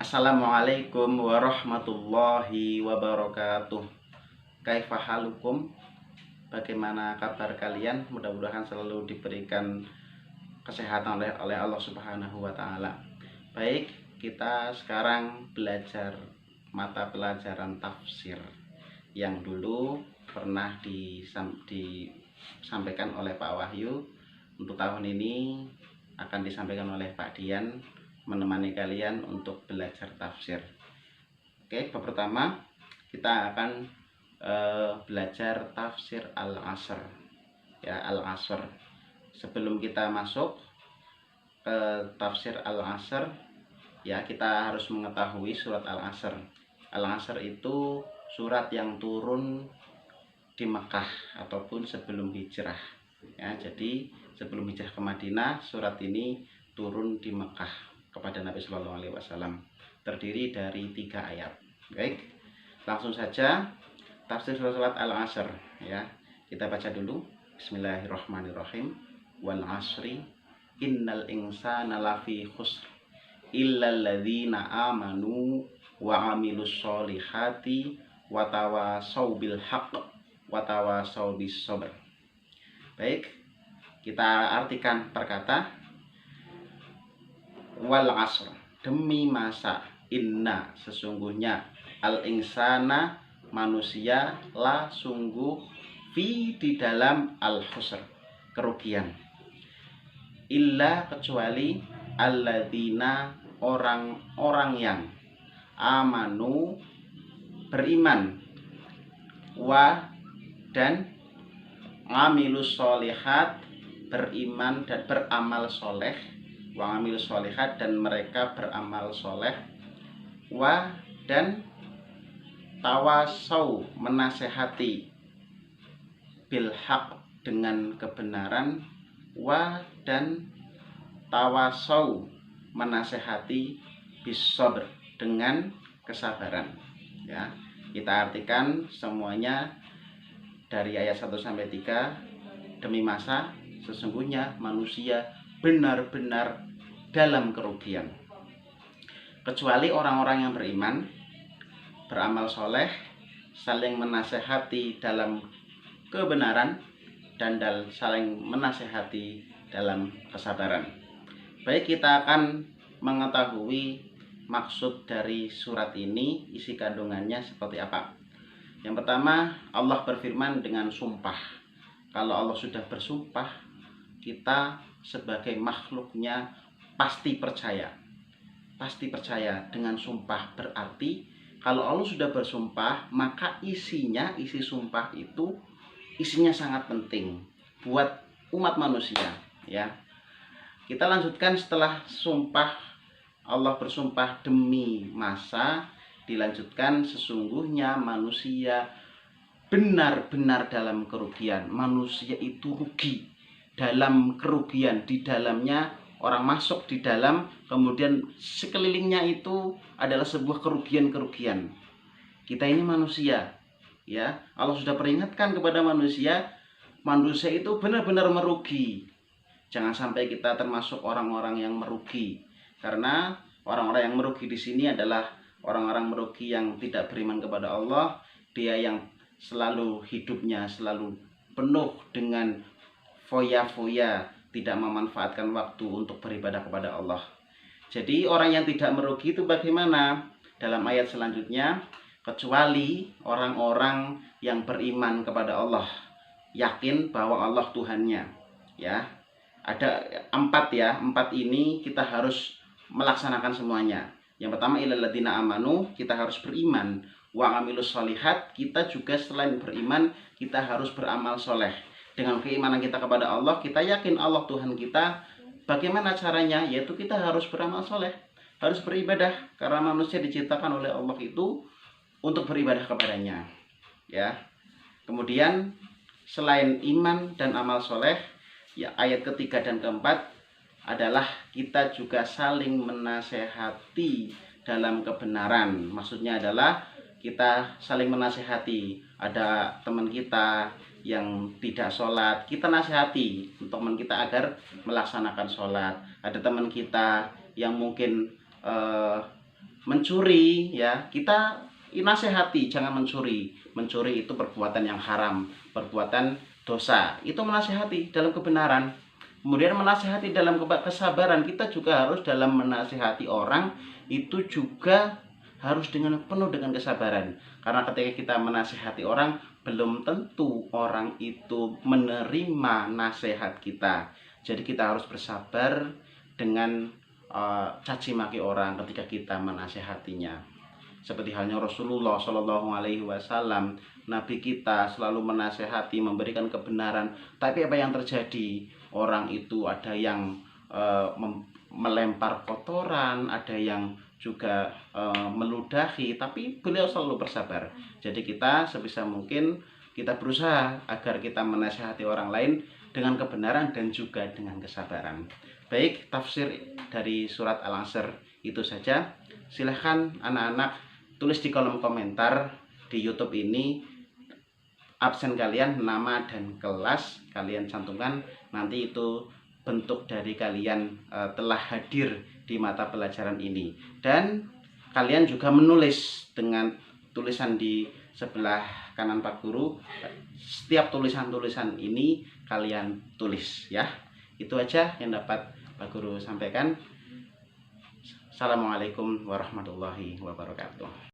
Assalamualaikum warahmatullahi wabarakatuh. Kaifa halukum? Bagaimana kabar kalian? Mudah-mudahan selalu diberikan kesehatan oleh Allah Subhanahu wa taala. Baik, kita sekarang belajar mata pelajaran tafsir yang dulu pernah disampaikan oleh Pak Wahyu. Untuk tahun ini akan disampaikan oleh Pak Dian, menemani kalian untuk belajar tafsir. Oke, pertama kita akan belajar tafsir Al-Asr. Ya, Al-Asr. Sebelum kita masuk ke tafsir Al-Asr, ya kita harus mengetahui surat Al-Asr. Al-Asr itu surat yang turun di Mekah ataupun sebelum hijrah. Ya, jadi sebelum hijrah ke Madinah, surat ini turun di Mekah kepada Nabi Shallallahu Alaihi Wasallam, terdiri dari 3 ayat. Baik, langsung saja tafsir surat Al-Asr. Ya, kita baca dulu. Bismillahirrahmanirrahim. Wal asri innal insana lafi khusr illal ladzina amanu wa amilus solihati wa tawasau bil haqq wa tawasau bis sabr. Baik, kita artikan per kata. Wal asr, demi masa, inna sesungguhnya, al insana manusia, la sungguh, fi di dalam, al khusr kerugian, illa kecuali, alladzina orang-orang yang, amanu beriman, wa dan, amilus solihat beriman dan beramal soleh, wa amil sholihat dan mereka beramal soleh, wa dan tawasau menasehati, bil haq dengan kebenaran, wa dan tawasau menasehati bis sabr dengan kesabaran. Ya, kita artikan semuanya dari ayat 1 sampai 3. Demi masa, sesungguhnya manusia benar-benar dalam kerugian, kecuali orang-orang yang beriman, beramal soleh, saling menasehati dalam kebenaran, dan saling menasehati dalam kesabaran. Baik, kita akan mengetahui maksud dari surat ini, isi kandungannya seperti apa. Yang pertama, Allah berfirman dengan sumpah. Kalau Allah sudah bersumpah, kita sebagai makhluknya pasti percaya dengan sumpah. Berarti kalau Allah sudah bersumpah, maka isi sumpah itu isinya sangat penting buat umat manusia. Ya, kita lanjutkan. Setelah sumpah, Allah bersumpah demi masa, dilanjutkan sesungguhnya manusia benar-benar dalam kerugian. Manusia itu rugi, dalam kerugian, di dalamnya orang masuk di dalam, kemudian sekelilingnya itu adalah sebuah kerugian-kerugian. Kita ini manusia, ya. Allah sudah peringatkan kepada manusia itu benar-benar merugi. Jangan sampai kita termasuk orang-orang yang merugi, karena orang-orang yang merugi di sini adalah orang-orang merugi yang tidak beriman kepada Allah. Dia yang selalu hidupnya selalu penuh dengan foya-foya, tidak memanfaatkan waktu untuk beribadah kepada Allah. Jadi orang yang tidak merugi itu bagaimana? Dalam ayat selanjutnya, kecuali orang-orang yang beriman kepada Allah, yakin bahwa Allah Tuhannya. Ya, ada 4 ini kita harus melaksanakan semuanya. Yang pertama, illal ladzina amanu, kita harus beriman. Wa amilus sholihat, kita juga selain beriman, kita harus beramal soleh. Dengan keimanan kita kepada Allah, kita yakin Allah Tuhan kita. Bagaimana caranya? Yaitu kita harus beramal soleh, harus beribadah, karena manusia diciptakan oleh Allah itu untuk beribadah kepadanya. Ya. Kemudian selain iman dan amal soleh, ya, ayat ketiga dan keempat adalah kita juga saling menasehati dalam kebenaran. Maksudnya adalah kita saling menasehati. Ada teman kita yang tidak sholat, kita nasihati untuk teman kita agar melaksanakan sholat. Ada teman kita yang mungkin mencuri, ya kita nasihati jangan mencuri. Mencuri itu perbuatan yang haram, perbuatan dosa. Itu menasihati dalam kebenaran. Kemudian menasihati dalam kesabaran, kita juga harus dalam menasihati orang itu juga harus penuh dengan kesabaran. Karena ketika kita menasihati orang, belum tentu orang itu menerima nasihat kita. Jadi kita harus bersabar dengan caci maki orang ketika kita menasehatinya. Seperti halnya Rasulullah Shallallahu Alaihi Wasallam, Nabi kita selalu menasehati, memberikan kebenaran. Tapi apa yang terjadi? Orang itu ada yang melempar kotoran, ada yang juga meludahi, tapi beliau selalu bersabar. Jadi kita sebisa mungkin kita berusaha agar kita menasehati orang lain dengan kebenaran dan juga dengan kesabaran. Baik, tafsir dari surat Al-Asr itu saja. Silahkan anak-anak tulis di kolom komentar di YouTube ini absen kalian, nama dan kelas kalian cantumkan. Nanti itu bentuk dari kalian telah hadir di mata pelajaran ini. Dan kalian juga menulis dengan tulisan di sebelah kanan Pak Guru. Setiap tulisan-tulisan ini kalian tulis ya. Itu aja yang dapat Pak Guru sampaikan. Assalamualaikum warahmatullahi wabarakatuh.